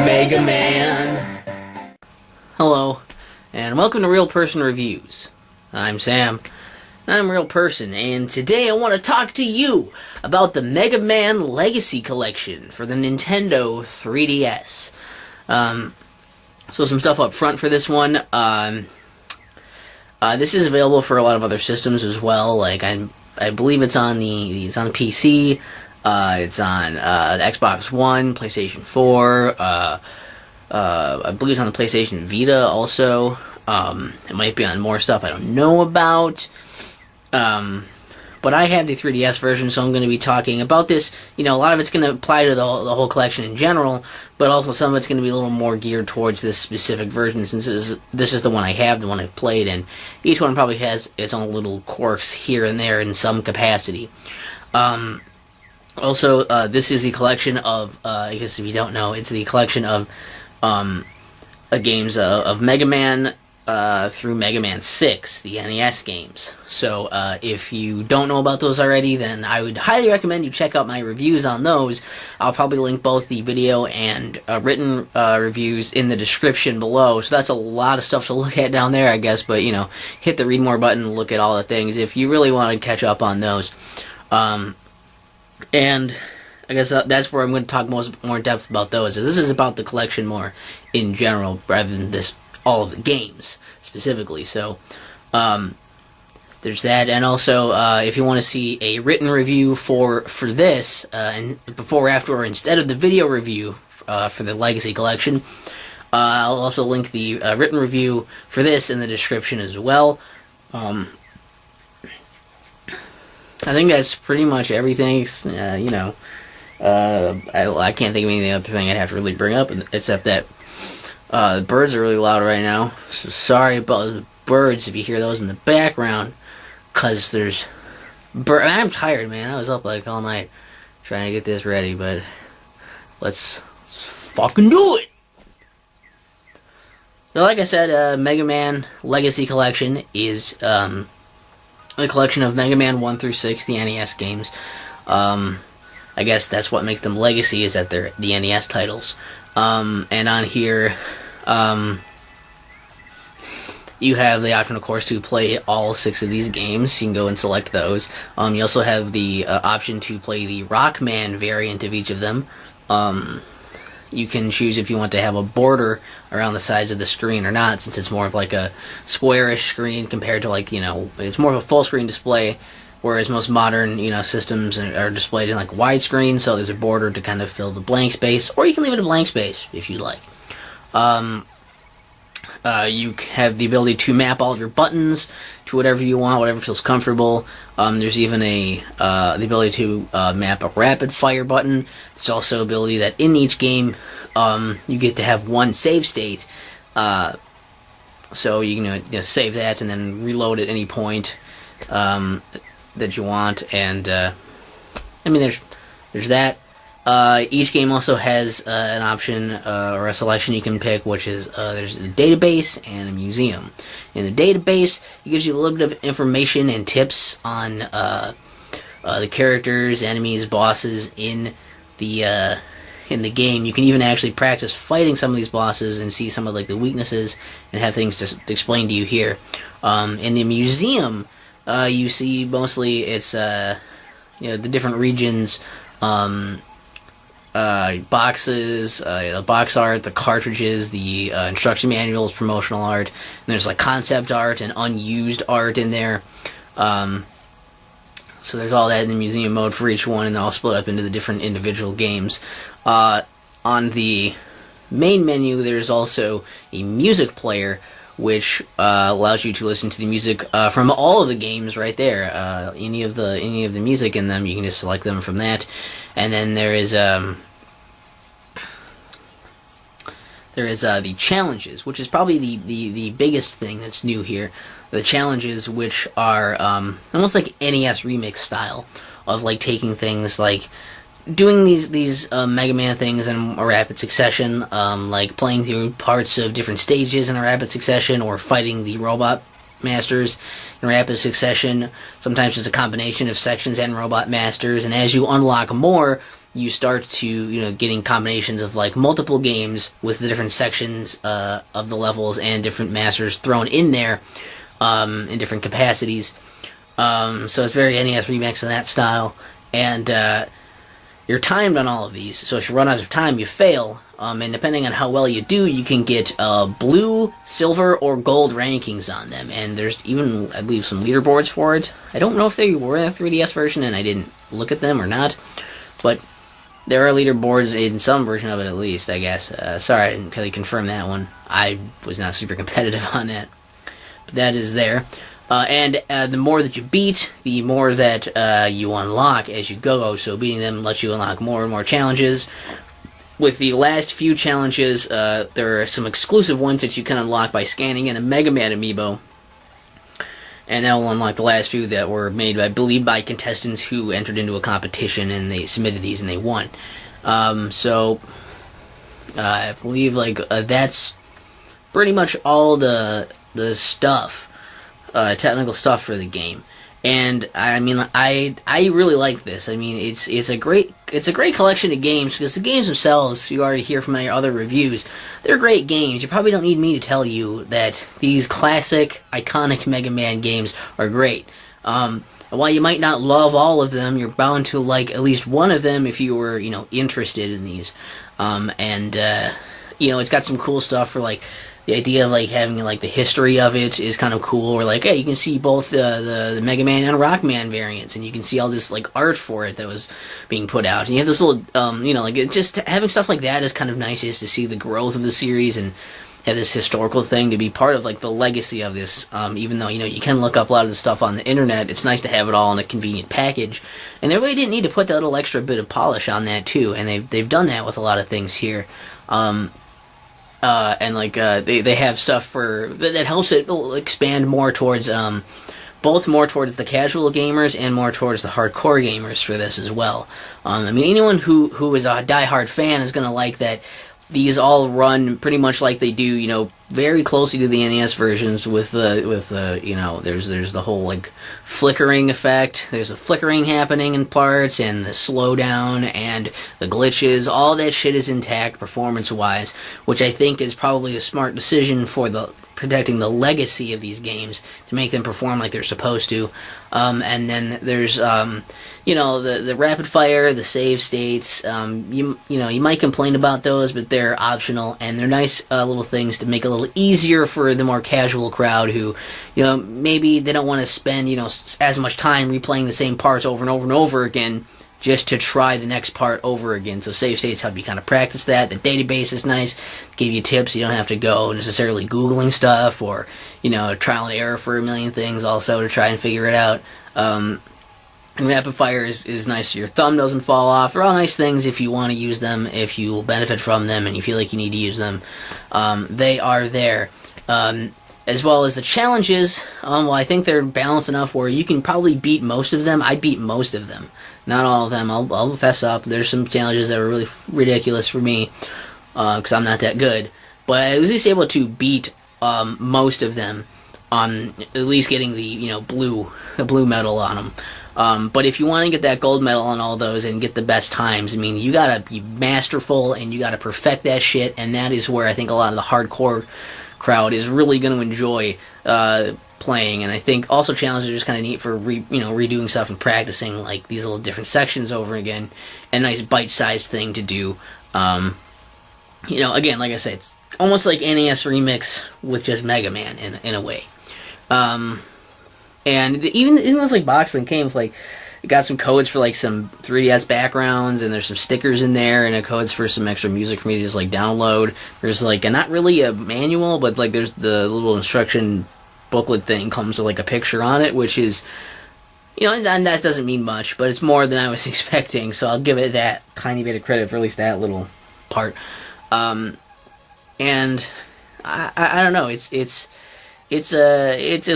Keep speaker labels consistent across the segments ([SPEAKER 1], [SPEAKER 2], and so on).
[SPEAKER 1] Mega Man. Hello, and welcome to Real Person Reviews. I'm Sam. I'm a real person, and today I want to talk to you about the Mega Man Legacy Collection for the Nintendo 3DS. So some stuff up front for this one. This is available for a lot of other systems as well. Like I believe it's on the PC. It's on Xbox One, PlayStation 4. I believe it's on the PlayStation Vita also. It might be on more stuff I don't know about. But I have the 3DS version, so I'm going to be talking about this. You know, a lot of it's going to apply to the whole collection in general, but also some of it's going to be a little more geared towards this specific version, since this is the one I have, the one I've played, and each one probably has its own little quirks here and there in some capacity. Also, this is the collection of, I guess if you don't know, it's the collection of games of Mega Man through Mega Man 6, the NES games. So, if you don't know about those already, then I would highly recommend you check out my reviews on those. I'll probably link both the video and written reviews in the description below. So that's a lot of stuff to look at down there, I guess. But, you know, hit the read more button and look at all the things if you really want to catch up on those. And I guess that's where I'm going to talk more in depth about those. This is about the collection more in general, rather than all of the games specifically. So there's that, and also if you want to see a written review for this, and before, after, or instead of the video review for the Legacy Collection, I'll also link the written review for this in the description as well. I think that's pretty much everything. You know, I can't think of any other thing I'd have to really bring up, except that the birds are really loud right now. So sorry about the birds if you hear those in the background, because there's I'm tired, man. I was up like all night trying to get this ready, but let's fucking do it. So like I said, Mega Man Legacy Collection is a collection of Mega Man 1 through 6, the NES games. I guess that's what makes them legacy, is that they're the NES titles. And on here, you have the option, of course, to play all 6 of these games. You can go and select those. You also have the option to play the Rockman variant of each of them. You can choose if you want to have a border around the sides of the screen or not, since it's more of like a squarish screen compared to, like, you know, it's more of a full screen display, whereas most modern, you know, systems are displayed in like widescreen, so there's a border to kind of fill the blank space, or you can leave it a blank space if you'd like. You have the ability to map all of your buttons to whatever you want, whatever feels comfortable. There's even the ability to map a rapid fire button. There's also ability that in each game you get to have one save state, so you can, you know, save that and then reload at any point that you want. And I mean, there's that. Each game also has an option or a selection you can pick, which is there's a database and a museum. In the database, it gives you a little bit of information and tips on the characters, enemies, bosses in the game. You can even actually practice fighting some of these bosses and see some of like the weaknesses and have things to explain to you here. In the museum, you see mostly it's you know, the different regions. Boxes, the box art, the cartridges, the instruction manuals, promotional art, and there's like concept art and unused art in there. So there's all that in the museum mode for each one, and they're all split up into the different individual games. On the main menu, there's also a music player, which allows you to listen to the music from all of the games right there. Any of the music in them, you can just select them from that. And then there is the challenges, which is probably the biggest thing that's new here. The challenges, which are almost like NES remix style, of like taking things like doing these Mega Man things in a rapid succession, like playing through parts of different stages in a rapid succession, or fighting the robot masters in rapid succession. Sometimes it's a combination of sections and robot masters, and as you unlock more, you start to, getting combinations of like multiple games with the different sections of the levels and different masters thrown in there in different capacities. So it's very NES Remix in that style, and you're timed on all of these. So if you run out of time, you fail. And depending on how well you do, you can get blue, silver, or gold rankings on them. And there's even, I believe, some leaderboards for it. I don't know if they were in the 3DS version, and I didn't look at them or not. But there are leaderboards in some version of it, at least, I guess. Sorry, I didn't really confirm that one. I was not super competitive on that. But that is there. And the more that you beat, the more that you unlock as you go. So beating them lets you unlock more and more challenges. With the last few challenges, there are some exclusive ones that you can unlock by scanning in a Mega Man amiibo. And that will unlock the last few that were made, I believe, by contestants who entered into a competition, and they submitted these and they won. So I believe that's pretty much all the stuff, technical stuff for the game. And I mean, I really like this. I mean, it's a great collection of games, because the games themselves, you already hear from my other reviews, they're great games. You probably don't need me to tell you that these classic, iconic Mega Man games are great. While you might not love all of them, you're bound to like at least one of them if you were, interested in these. It's got some cool stuff for like. The idea of having the history of it is kind of cool. Or you can see both the Mega Man and Rockman variants, and you can see all this art for it that was being put out. And you have this little, just having stuff like that is kind of nice, just to see the growth of the series and have this historical thing to be part of the legacy of this. Even though you can look up a lot of the stuff on the internet, it's nice to have it all in a convenient package. And they really didn't need to put that little extra bit of polish on that too, and they've done that with a lot of things here. They have stuff for that helps it expand more towards both more towards the casual gamers and more towards the hardcore gamers for this as well. Anyone who is a diehard fan is going to like that. These all run pretty much like they do, very closely to the NES versions. With there's the whole flickering effect. There's a flickering happening in parts, and the slowdown and the glitches. All that shit is intact performance-wise, which I think is probably a smart decision for protecting the legacy of these games to make them perform like they're supposed to. And then there's the rapid fire, the save states. You might complain about those, but they're optional, and they're nice little things to make it a little easier for the more casual crowd who, maybe they don't want to spend as much time replaying the same parts over and over and over again just to try the next part over again. So save states help you kind of practice that. The database is nice, give you tips. You don't have to go necessarily Googling stuff or, trial and error for a million things also to try and figure it out. And rapid fire is nice so your thumb doesn't fall off. They're all nice things if you want to use them, if you will benefit from them, and you feel like you need to use them. They are there. As well as the challenges, I think they're balanced enough where you can probably beat most of them. I beat most of them. Not all of them. I'll fess up. There's some challenges that were really ridiculous for me, because I'm not that good. But I was at least able to beat most of them, at least getting the blue medal on them. But if you want to get that gold medal on all those and get the best times, you gotta be masterful and you gotta perfect that shit, and that is where I think a lot of the hardcore crowd is really going to enjoy playing. And I think also challenges are just kind of neat for redoing stuff and practicing these little different sections over again. A nice bite-sized thing to do. Again, like I said, it's almost like NES Remix with just Mega Man in a way. And even those boxing games, it got some codes for some 3DS backgrounds, and there's some stickers in there, and codes for some extra music for me to just download. There's not really a manual, but there's the little instruction booklet thing comes with a picture on it, which is, and that doesn't mean much, but it's more than I was expecting, so I'll give it that tiny bit of credit for at least that little part. And I don't know, it's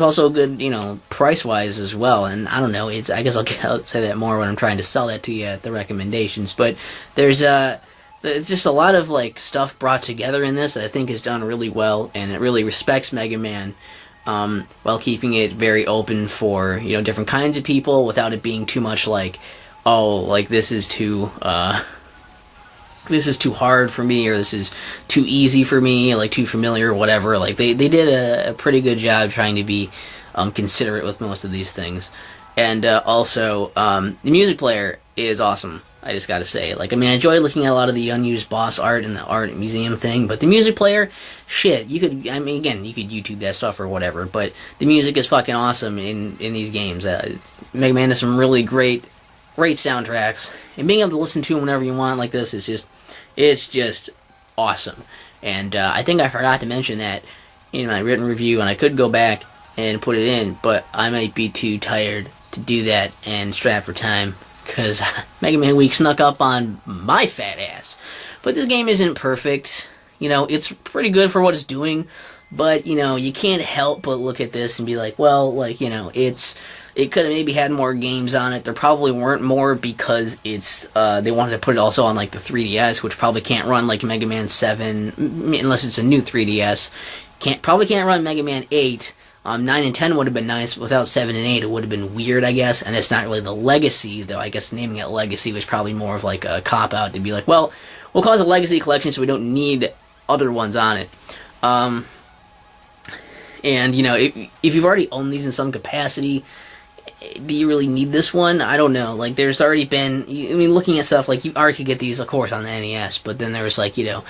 [SPEAKER 1] also good, price-wise as well, and I don't know, I guess I'll say that more when I'm trying to sell that to you at the recommendations, but there's just a lot of stuff brought together in this that I think is done really well, and it really respects Mega Man, while keeping it very open for, different kinds of people without it being too much oh, like this is too hard for me, or this is too easy for me, like too familiar or whatever. Like they did a pretty good job trying to be considerate with most of these things. And also, the music player is awesome, I just gotta say. Like, I mean, I enjoy looking at a lot of the unused boss art and the art museum thing, but the music player, shit, you could, I mean, again, you could YouTube that stuff or whatever, but the music is fucking awesome in these games. Mega Man has some really great soundtracks, and being able to listen to them whenever you want like this is it's just awesome. And I think I forgot to mention that in my written review, and I could go back and put it in, but I might be too tired to do that and strapped for time, because Mega Man Week snuck up on my fat ass. But this game isn't perfect. You know, it's pretty good for what it's doing, but, you know, you can't help but look at this and be like, well, like, you know, it could have maybe had more games on it. There probably weren't more because they wanted to put it also on, like, the 3DS, which probably can't run, like, Mega Man 7, unless it's a new 3DS. Probably can't run Mega Man 8. 9 and 10 would have been nice, but without 7 and 8 it would have been weird, I guess, and it's not really the Legacy, though I guess naming it Legacy was probably more of like a cop-out to be like, well, we'll call it a Legacy Collection so we don't need other ones on it. And, you know, if you've already owned these in some capacity, do you really need this one? I don't know. Like, there's already been, I mean, looking at stuff, like, you already could get these, of course, on the NES, but then there was, like, you know,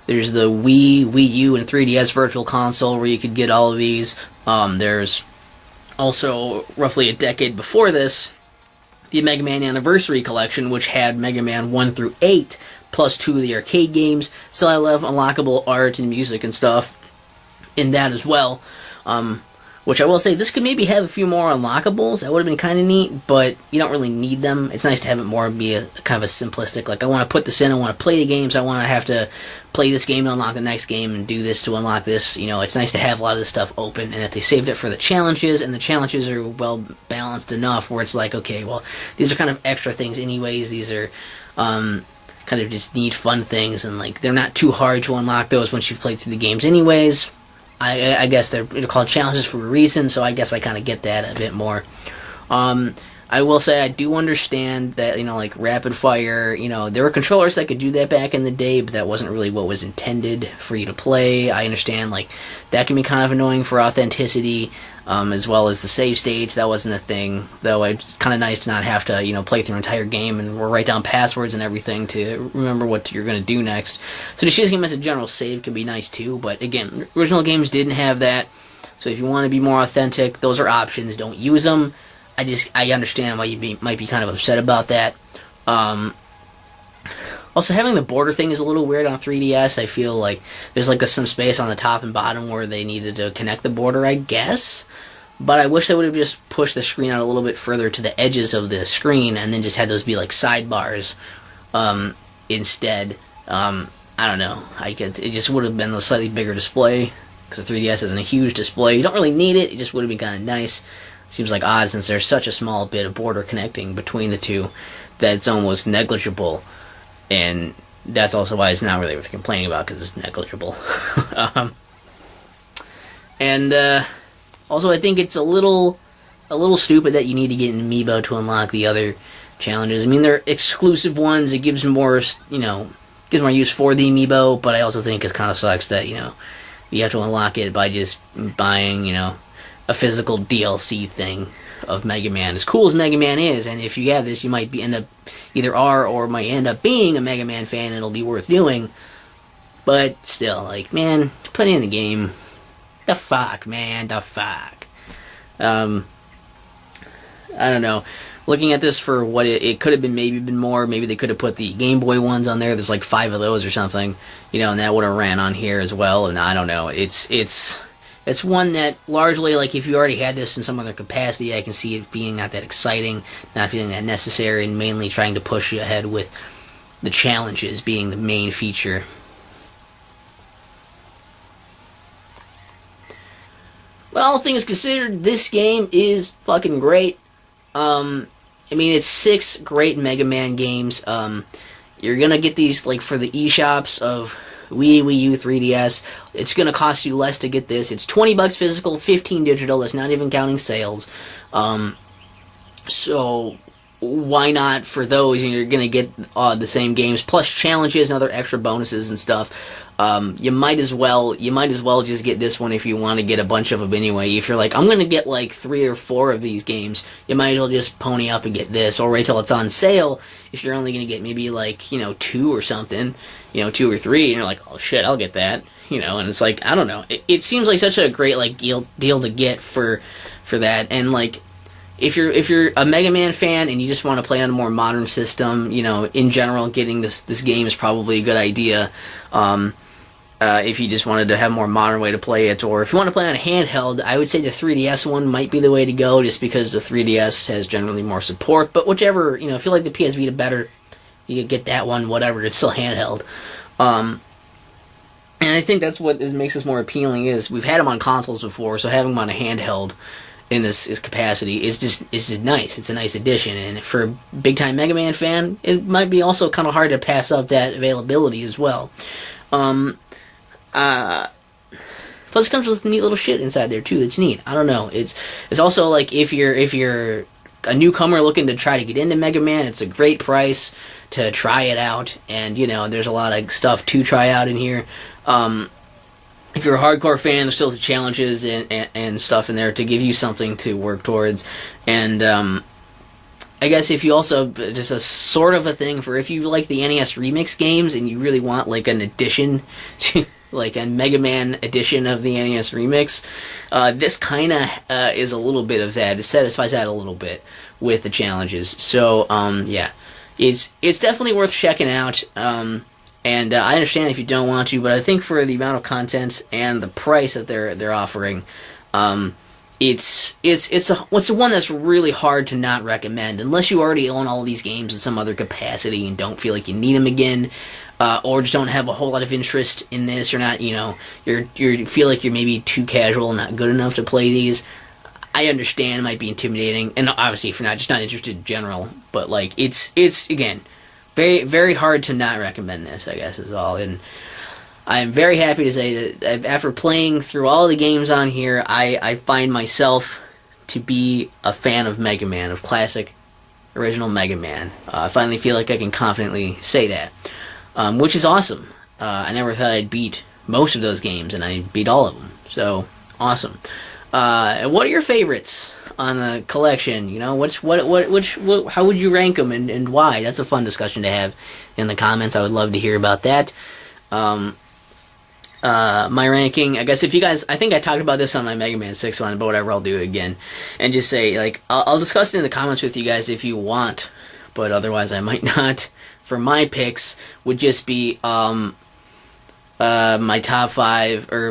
[SPEAKER 1] there's the Wii U, and 3DS Virtual Console where you could get all of these. There's also, roughly a decade before this, the Mega Man Anniversary Collection, which had Mega Man 1 through 8, plus 2 of the arcade games. Still had a lot of unlockable art and music and stuff in that as well. Which I will say, this could maybe have a few more unlockables. That would have been kind of neat, but you don't really need them. It's nice to have it more be a kind of a simplistic, like, I want to put this in, I want to play the games, I want to have to play this game to unlock the next game, and do this to unlock this. You know, it's nice to have a lot of this stuff open, and that they saved it for the challenges, and the challenges are well balanced enough where it's like, okay, well, these are kind of extra things anyways. These are kind of just neat, fun things, and, like, they're not too hard to unlock those once you've played through the games anyways. I guess they're called challenges for a reason, so I guess I kind of get that a bit more. I will say I do understand that, you know, like, rapid fire, you know, there were controllers that could do that back in the day, but that wasn't really what was intended for you to play. I understand, like, that can be kind of annoying for authenticity, as well as the save states. That wasn't a thing, though. It's kind of nice to not have to, you know, play through an entire game and write down passwords and everything to remember what you're going to do next. So just using them as a general save can be nice too, but again, original games didn't have that, so if you want to be more authentic, those are options. Don't use them. I understand why you might be kind of upset about that. Also, having the border thing is a little weird on 3DS. I feel like there's like some space on the top and bottom where they needed to connect the border, I guess. But I wish they would have just pushed the screen out a little bit further to the edges of the screen and then just had those be like sidebars instead. I don't know. It just would have been a slightly bigger display, because the 3DS isn't a huge display. You don't really need it. It just would have been kind of nice. Seems like odd since there's such a small bit of border connecting between the two that it's almost negligible. And that's also why it's not really worth complaining about, because it's negligible. Also, I think it's a little stupid that you need to get an amiibo to unlock the other challenges. I mean, they're exclusive ones. It gives more, you know, gives more use for the amiibo, but I also think it kind of sucks that, you know, you have to unlock it by just buying, you know, a physical DLC thing of Mega Man. As cool as Mega Man is, and if you have this, you might end up either are or might end up being a Mega Man fan, and it'll be worth doing. But still, like, man, put it in the game. The fuck, man, the fuck. I don't know. Looking at this for what it could have been, maybe been more. Maybe they could have put the Game Boy ones on there. There's like 5 of those or something, you know, and that would have ran on here as well. And I don't know. It's one that largely, like, if you already had this in some other capacity, I can see it being not that exciting, not feeling that necessary, and mainly trying to push you ahead with the challenges being the main feature. Well, all things considered, this game is fucking great. I mean, it's 6 great Mega Man games. You're gonna get these, like, for the eShops of Wii U, 3DS. It's gonna cost you less to get this. It's $20 physical, $15 digital. That's not even counting sales. So why not for those? And you're gonna get the same games plus challenges and other extra bonuses and stuff. You might as well just get this one if you want to get a bunch of them anyway. If you're like, I'm gonna get like 3 or 4 of these games, you might as well just pony up and get this, or wait till it's on sale. If you're only gonna get maybe like 2 or something, 2 or 3, and you're like, oh shit, I'll get that, and it's like, I don't know. It seems like such a great like deal to get for that, and like. If you're a Mega Man fan and you just want to play on a more modern system, in general, getting this game is probably a good idea. If you just wanted to have a more modern way to play it, or if you want to play on a handheld, I would say the 3DS one might be the way to go, just because the 3DS has generally more support. But whichever, if you like the PS Vita better, you could get that one. Whatever, it's still handheld. And I think that's what makes this more appealing. Is we've had them on consoles before, so having them on a handheld in this capacity is just nice. It's a nice addition, and for a big time Mega Man fan, it might be also kind of hard to pass up that availability as well. Plus, it comes with neat little shit inside there too. That's neat. I don't know. It's also like if you're a newcomer looking to try to get into Mega Man, it's a great price to try it out, and there's a lot of stuff to try out in here. If you're a hardcore fan, there's still the challenges and stuff in there to give you something to work towards. And I guess if you also, just a sort of a thing for if you like the NES Remix games and you really want like an addition, like a Mega Man edition of the NES Remix, this kind of is a little bit of that. It satisfies that a little bit with the challenges. So, yeah, it's definitely worth checking out. And I understand if you don't want to, but I think for the amount of content and the price that they're offering, it's one that's really hard to not recommend unless you already own all these games in some other capacity and don't feel like you need them again, or just don't have a whole lot of interest in this. You're not, you feel like you're maybe too casual, not good enough to play these. I understand it might be intimidating, and obviously if you're just not interested in general, but like it's again. Very, very hard to not recommend this, I guess, is all. And I'm very happy to say that after playing through all the games on here, I find myself to be a fan of Mega Man, of classic, original Mega Man. I finally feel like I can confidently say that, which is awesome. I never thought I'd beat most of those games, and I beat all of them. So, awesome. What are your favorites on the collection? How would you rank them and why? That's a fun discussion to have in the comments. I would love to hear about that. My ranking, I guess if you guys, I think I talked about this on my Mega Man 6 one, but whatever, I'll do it again. And just say, like, I'll discuss it in the comments with you guys if you want, but otherwise I might not. For my picks, would just be, my top 5, or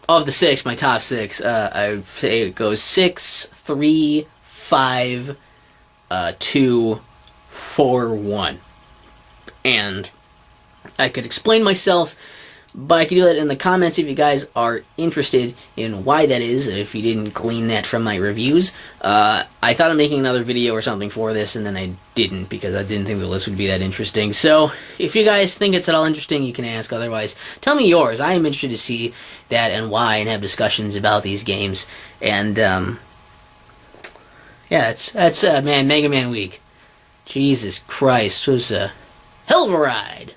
[SPEAKER 1] of the 6, my top 6, I would say it goes 6, 3, 5, 2, 4, 1. And I could explain myself, but I can do that in the comments if you guys are interested in why that is, if you didn't glean that from my reviews. I thought of making another video or something for this, and then I didn't, because I didn't think the list would be that interesting. So, if you guys think it's at all interesting, you can ask. Otherwise, tell me yours. I am interested to see that and why, and have discussions about these games. And, yeah, that's Mega Man Week. Jesus Christ, it was a hell of a ride.